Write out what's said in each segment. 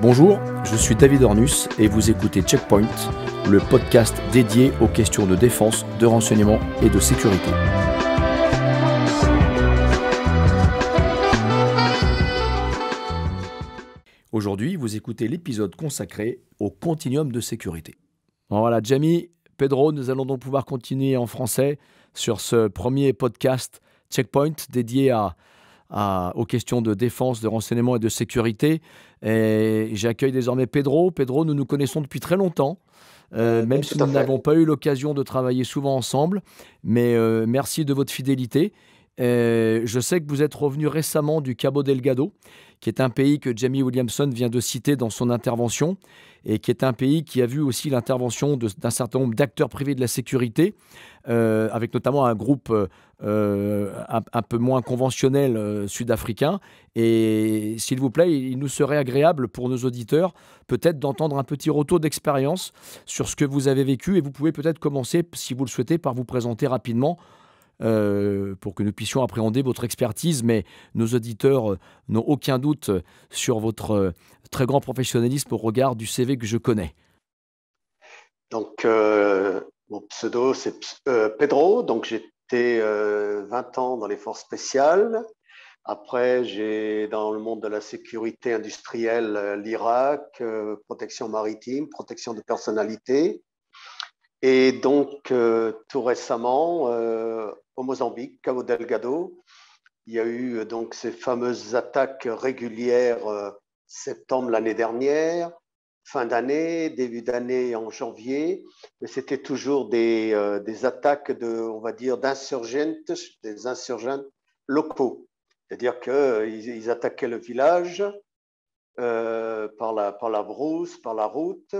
Bonjour, je suis David Ornus et vous écoutez Checkpoint, le podcast dédié aux questions de défense, de renseignement et de sécurité. Aujourd'hui, vous écoutez l'épisode consacré au continuum de sécurité. Voilà, Jamie, Pedro, nous allons donc pouvoir continuer en français sur ce premier podcast Checkpoint dédié aux questions de défense, de renseignement et de sécurité. Et j'accueille désormais Pedro. Pedro, nous nous connaissons depuis très longtemps, même si nous n'avons pas eu l'occasion de travailler souvent ensemble. Mais merci de votre fidélité. Je sais que vous êtes revenu récemment du Cabo Delgado, qui est un pays que Jamie Williamson vient de citer dans son intervention, et qui est un pays qui a vu aussi l'intervention d'un certain nombre d'acteurs privés de la sécurité, avec notamment un groupe un peu moins conventionnel sud-africain. Et s'il vous plaît, il nous serait agréable pour nos auditeurs peut-être d'entendre un petit retour d'expérience sur ce que vous avez vécu, et vous pouvez peut-être commencer, si vous le souhaitez, par vous présenter rapidement pour que nous puissions appréhender votre expertise, mais nos auditeurs n'ont aucun doute sur votre très grand professionnalisme au regard du CV que je connais. Donc, mon pseudo, c'est Pedro. Donc, j'étais 20 ans dans les forces spéciales. Après, j'ai dans le monde de la sécurité industrielle, l'Irak, protection maritime, protection de personnalité. Et donc, tout récemment, au Mozambique, Cabo Delgado, il y a eu donc ces fameuses attaques régulières septembre l'année dernière, fin d'année, début d'année en janvier, mais c'était toujours des attaques on va dire, des insurgents locaux. C'est-à-dire qu'ils attaquaient le village par la brousse, par la route.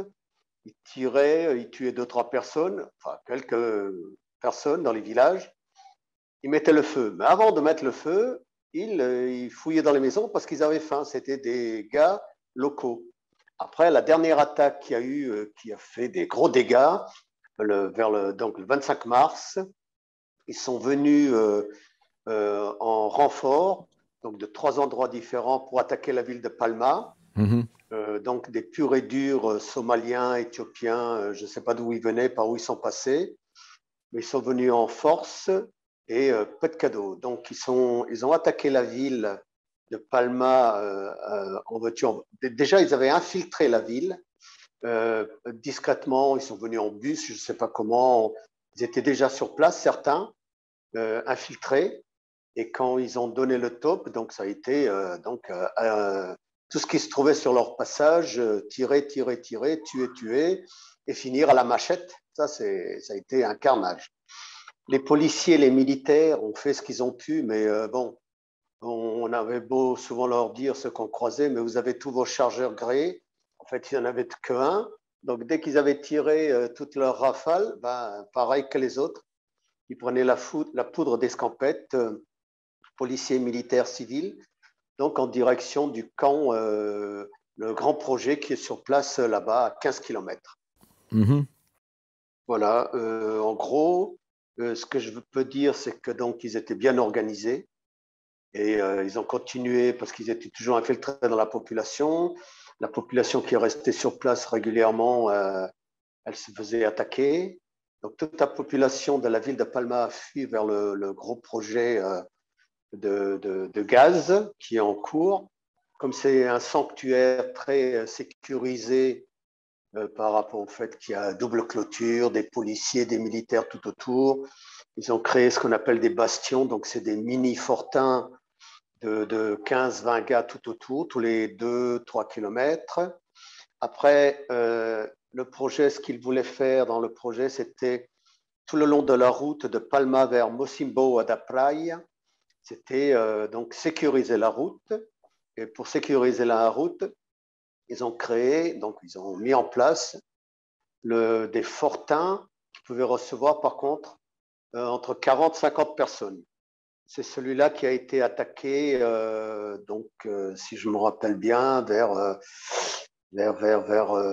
Ils tiraient, ils tuaient 2-3 personnes, enfin quelques personnes dans les villages. Ils mettaient le feu. Mais avant de mettre le feu, ils fouillaient dans les maisons parce qu'ils avaient faim. C'était des gars locaux. Après, la dernière attaque qu'il y a eu, qui a fait des gros dégâts, donc le 25 mars, ils sont venus en renfort, donc de 3 endroits différents pour attaquer la ville de Palma. Donc des purs et durs somaliens, éthiopiens, je ne sais pas d'où ils venaient, par où ils sont passés, mais ils sont venus en force et pas de cadeau. Donc ils ont attaqué la ville de Palma en voiture. Déjà, ils avaient infiltré la ville discrètement. Ils sont venus en bus, je ne sais pas comment. Ils étaient déjà sur place, certains, infiltrés. Et quand ils ont donné le top, donc ça a été tout ce qui se trouvait sur leur passage, tirer, tuer, et finir à la machette. Ça a été un carnage. Les policiers, les militaires ont fait ce qu'ils ont pu, mais bon, on avait beau souvent leur dire ce qu'on croisait, mais vous avez tous vos chargeurs gréés. En fait, il n'y en avait qu'un. Donc, dès qu'ils avaient tiré toute leur rafale, pareil que les autres, ils prenaient la poudre d'escampette, policiers, militaires, civils, donc en direction du camp, le grand projet qui est sur place là-bas à 15 km. Voilà, en gros, ce que je peux dire, c'est que donc ils étaient bien organisés et ils ont continué parce qu'ils étaient toujours infiltrés dans la population. La population qui est restée sur place régulièrement, elle se faisait attaquer. Donc toute la population de la ville de Palma a fui vers le gros projet de gaz qui est en cours. Comme c'est un sanctuaire très sécurisé par rapport au fait qu'il y a double clôture, des policiers, des militaires tout autour, ils ont créé ce qu'on appelle des bastions, donc c'est des mini-fortins de 15-20 gars tout autour, tous les 2-3 kilomètres. Après, le projet, ce qu'ils voulaient faire dans le projet, c'était tout le long de la route de Palma vers Mocimboa da Praia, c'était donc sécuriser la route. Et pour sécuriser la route, ils ont mis en place des fortins qui pouvaient recevoir par contre entre 40 et 50 personnes. C'est celui-là qui a été attaqué, si je me rappelle bien, vers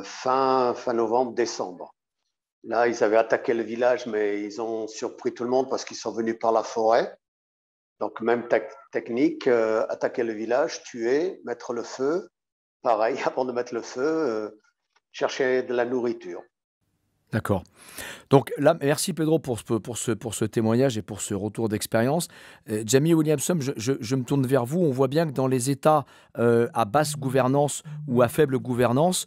fin novembre, décembre. Là, ils avaient attaqué le village, mais ils ont surpris tout le monde parce qu'ils sont venus par la forêt. Donc, même technique, attaquer le village, tuer, mettre le feu pareil, avant de mettre le feu, chercher de la nourriture. D'accord. Donc là, merci Pedro pour ce témoignage et pour ce retour d'expérience. Jamie Williamson, je me tourne vers vous. On voit bien que dans les États à basse gouvernance ou à faible gouvernance,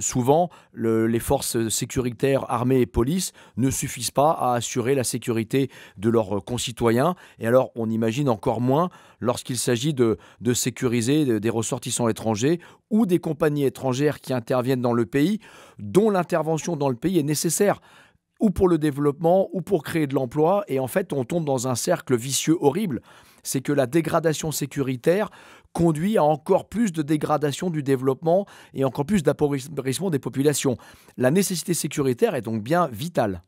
souvent les forces sécuritaires, armées et police ne suffisent pas à assurer la sécurité de leurs concitoyens. Et alors, on imagine encore moins lorsqu'il s'agit de sécuriser des ressortissants étrangers ou des compagnies étrangères qui interviennent dans le pays, dont l'intervention dans le pays est nécessaire, ou pour le développement, ou pour créer de l'emploi. Et en fait, on tombe dans un cercle vicieux horrible. C'est que la dégradation sécuritaire conduit à encore plus de dégradation du développement et encore plus d'appauvrissement des populations. La nécessité sécuritaire est donc bien vitale.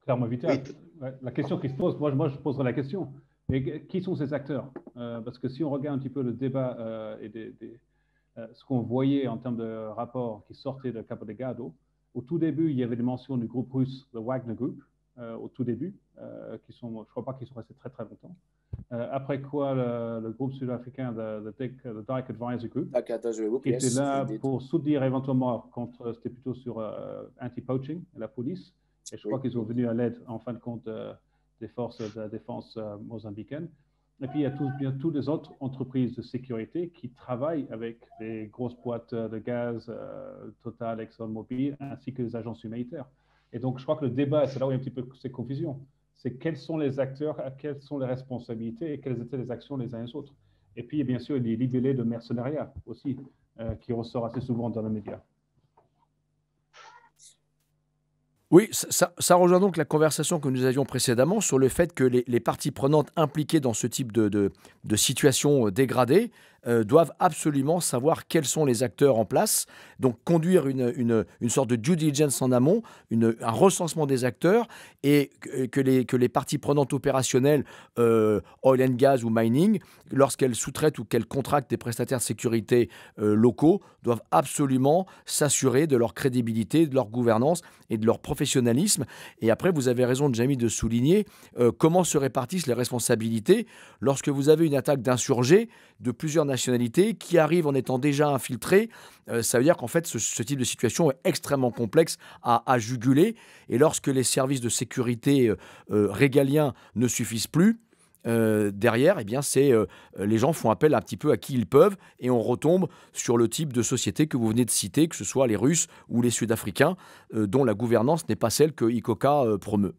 Clairement vital. Oui. La question qui se pose, moi je poserai la question, mais qui sont ces acteurs? Parce que si on regarde un petit peu le débat et ce qu'on voyait en termes de rapports qui sortaient de Cabo Delgado, au tout début, il y avait des mentions du groupe russe, le Wagner Group, au tout début, je ne crois pas qu'ils sont restés très très longtemps. Après quoi, le groupe sud-africain, le Dyke Advisory Group, qui était là pour soutenir éventuellement contre, c'était plutôt sur anti-poaching, la police. Et je crois qu'ils sont venus à l'aide, en fin de compte, des forces de défense mozambicaines. Et puis, il y a toutes les autres entreprises de sécurité qui travaillent avec les grosses boîtes de gaz, Total, ExxonMobil, ainsi que les agences humanitaires. Et donc, je crois que le débat, c'est là où il y a un petit peu ces confusions, c'est quels sont les acteurs, quelles sont les responsabilités et quelles étaient les actions les uns les autres. Et puis, bien sûr, il y a les libellés de mercenariat aussi, qui ressort assez souvent dans les médias. Oui, ça rejoint donc la conversation que nous avions précédemment sur le fait que les parties prenantes impliquées dans ce type de situation dégradée doivent absolument savoir quels sont les acteurs en place, donc conduire une sorte de due diligence en amont, un recensement des acteurs, et que les parties prenantes opérationnelles, oil and gas ou mining, lorsqu'elles sous-traitent ou qu'elles contractent des prestataires de sécurité locaux, doivent absolument s'assurer de leur crédibilité, de leur gouvernance et de leur professionnalisme. Et après, vous avez raison, Jamie, de souligner comment se répartissent les responsabilités lorsque vous avez une attaque d'insurgés de plusieurs nationalités qui arrivent en étant déjà infiltrés. Ça veut dire qu'en fait, ce type de situation est extrêmement complexe à juguler. Et lorsque les services de sécurité régaliens ne suffisent plus, derrière, eh bien, les gens font appel un petit peu à qui ils peuvent et on retombe sur le type de société que vous venez de citer, que ce soit les Russes ou les Sud-Africains, dont la gouvernance n'est pas celle que ICOCA promeut.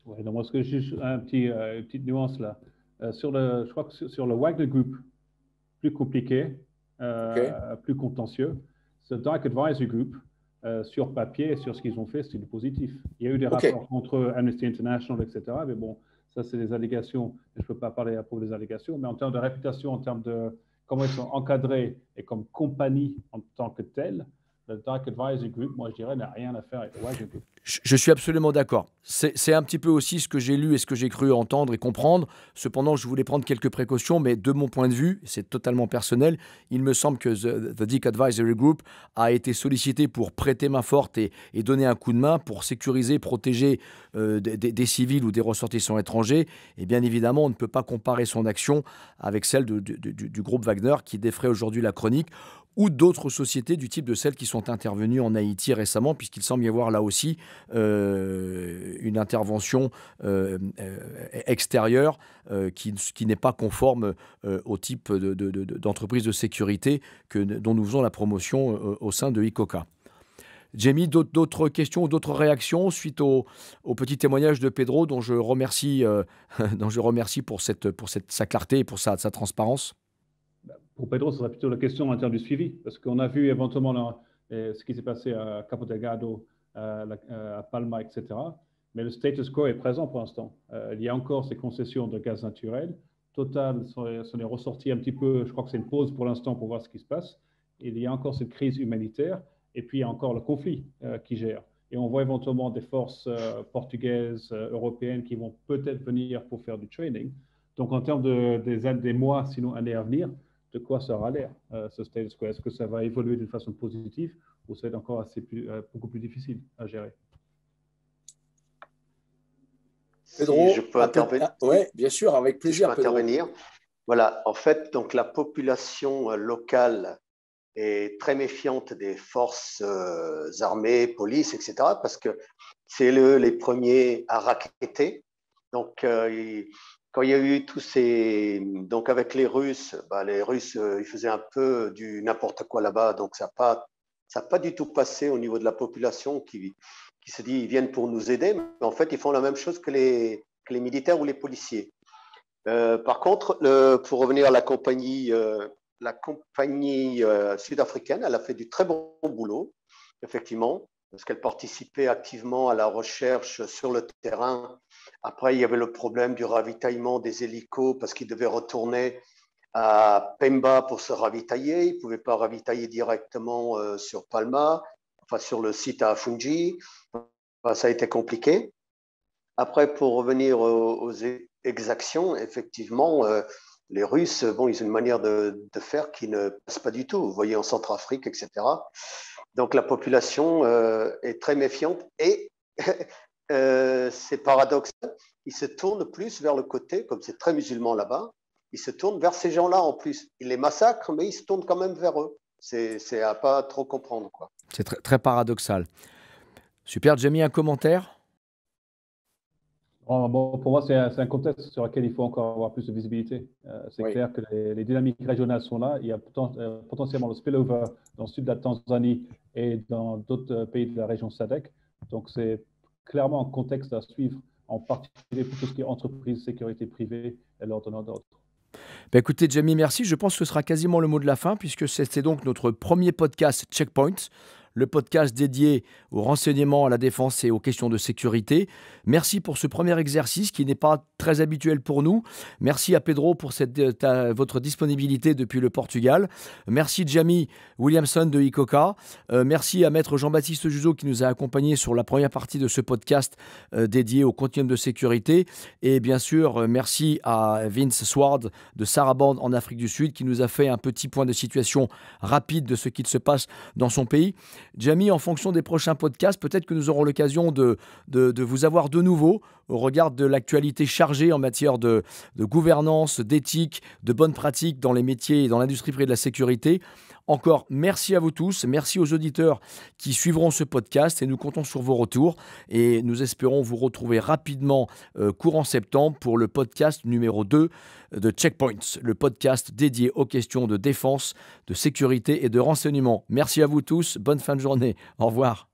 Ouais, donc moi, ce que juste une petite nuance là. Je crois que sur le Wagner Group, plus compliqué, plus contentieux. Ce Dyke Advisory Group, sur papier, sur ce qu'ils ont fait, c'est du positif. Il y a eu des rapports contre Amnesty International, etc. Mais bon, ça, c'est des allégations. Je ne peux pas parler à propos des allégations, mais en termes de réputation, en termes de comment ils sont encadrés et comme compagnie en tant que telle, le Dyke Advisory Group, moi, je dirais, n'a rien à faire avec le Wagner Group. Je suis absolument d'accord. C'est un petit peu aussi ce que j'ai lu et ce que j'ai cru entendre et comprendre. Cependant, je voulais prendre quelques précautions, mais de mon point de vue, c'est totalement personnel, il me semble que The Dyke Advisory Group a été sollicité pour prêter main forte et donner un coup de main pour sécuriser, protéger des civils ou des ressortissants étrangers. Et bien évidemment, on ne peut pas comparer son action avec celle du groupe Wagner qui défraie aujourd'hui la chronique, ou d'autres sociétés du type de celles qui sont intervenues en Haïti récemment, puisqu'il semble y avoir là aussi une intervention extérieure qui n'est pas conforme au type d'entreprise de sécurité dont nous faisons la promotion au sein de ICOCA. Jamie, d'autres questions ou d'autres réactions suite au petit témoignage de Pedro, dont je remercie pour sa clarté et pour sa transparence? Pour Pedro, ce serait plutôt la question en termes du suivi, parce qu'on a vu éventuellement ce qui s'est passé à Cabo Delgado, à Palma, etc. Mais le status quo est présent pour l'instant. Il y a encore ces concessions de gaz naturel. Total s'en est ressorti un petit peu, je crois que c'est une pause pour l'instant pour voir ce qui se passe. Il y a encore cette crise humanitaire, et puis il y a encore le conflit qui gère. Et on voit éventuellement des forces portugaises, européennes qui vont peut-être venir pour faire du training. Donc en termes des mois, sinon années à venir, de quoi ça aura l'air, ce status quo? Est-ce que ça va évoluer d'une façon positive ou ça va être encore beaucoup plus difficile à gérer? Pedro, si je peux intervenir. Oui, bien sûr, avec plaisir. Si je peux intervenir. Voilà, en fait, donc la population locale est très méfiante des forces armées, police, etc., parce que c'est les premiers à racketter. Donc, quand il y a eu tous ces... Donc, avec les Russes, ils faisaient un peu du n'importe quoi là-bas, donc ça n'a pas du tout passé au niveau de la population qui se dit ils viennent pour nous aider, mais en fait, ils font la même chose que les militaires ou les policiers. Par contre, pour revenir à la compagnie sud-africaine, elle a fait du très bon boulot, effectivement, parce qu'elle participait activement à la recherche sur le terrain. Après, il y avait le problème du ravitaillement des hélicos, parce qu'ils devaient retourner à Pemba pour se ravitailler. Ils ne pouvaient pas ravitailler directement sur Palma, enfin sur le site à Fungi. Enfin, ça a été compliqué. Après, pour revenir aux exactions, effectivement, les Russes, bon, ils ont une manière de faire qui ne passe pas du tout. Vous voyez, en Centrafrique, etc. Donc, la population est très méfiante et c'est paradoxal. Ils se tournent plus vers le côté, comme c'est très musulman là-bas, ils se tournent vers ces gens-là en plus. Ils les massacrent, mais ils se tournent quand même vers eux. C'est à pas trop comprendre, quoi. C'est très, très paradoxal. Super, Jamie, un commentaire? Bon, pour moi, c'est un contexte sur lequel il faut encore avoir plus de visibilité. C'est Oui. clair que les dynamiques régionales sont là. Il y a potentiellement le spillover dans le sud de la Tanzanie et dans d'autres pays de la région SADC. Donc, c'est clairement un contexte à suivre, en particulier pour tout ce qui est entreprise, sécurité privée et l'ordre d'ordre. Ben écoutez, Jamie, merci. Je pense que ce sera quasiment le mot de la fin, puisque c'était donc notre premier podcast Checkpoint, le podcast dédié aux renseignements, à la défense et aux questions de sécurité. Merci pour ce premier exercice qui n'est pas très habituel pour nous. Merci à Pedro pour votre disponibilité depuis le Portugal. Merci Jamie Williamson de ICOCA. Merci à Maître Jean-Baptiste Juzo qui nous a accompagnés sur la première partie de ce podcast dédié au continuum de sécurité. Et bien sûr, merci à Vince Sward de Sarabande en Afrique du Sud qui nous a fait un petit point de situation rapide de ce qu'il se passe dans son pays. Jamie, en fonction des prochains podcasts, peut-être que nous aurons l'occasion de vous avoir de nouveau au regard de l'actualité chargée en matière de gouvernance, d'éthique, de bonnes pratiques dans les métiers et dans l'industrie privée de la sécurité. Encore, merci à vous tous, merci aux auditeurs qui suivront ce podcast et nous comptons sur vos retours et nous espérons vous retrouver rapidement courant septembre pour le podcast numéro 2 de Checkpoints, le podcast dédié aux questions de défense, de sécurité et de renseignement. Merci à vous tous, bonne fin de journée, au revoir.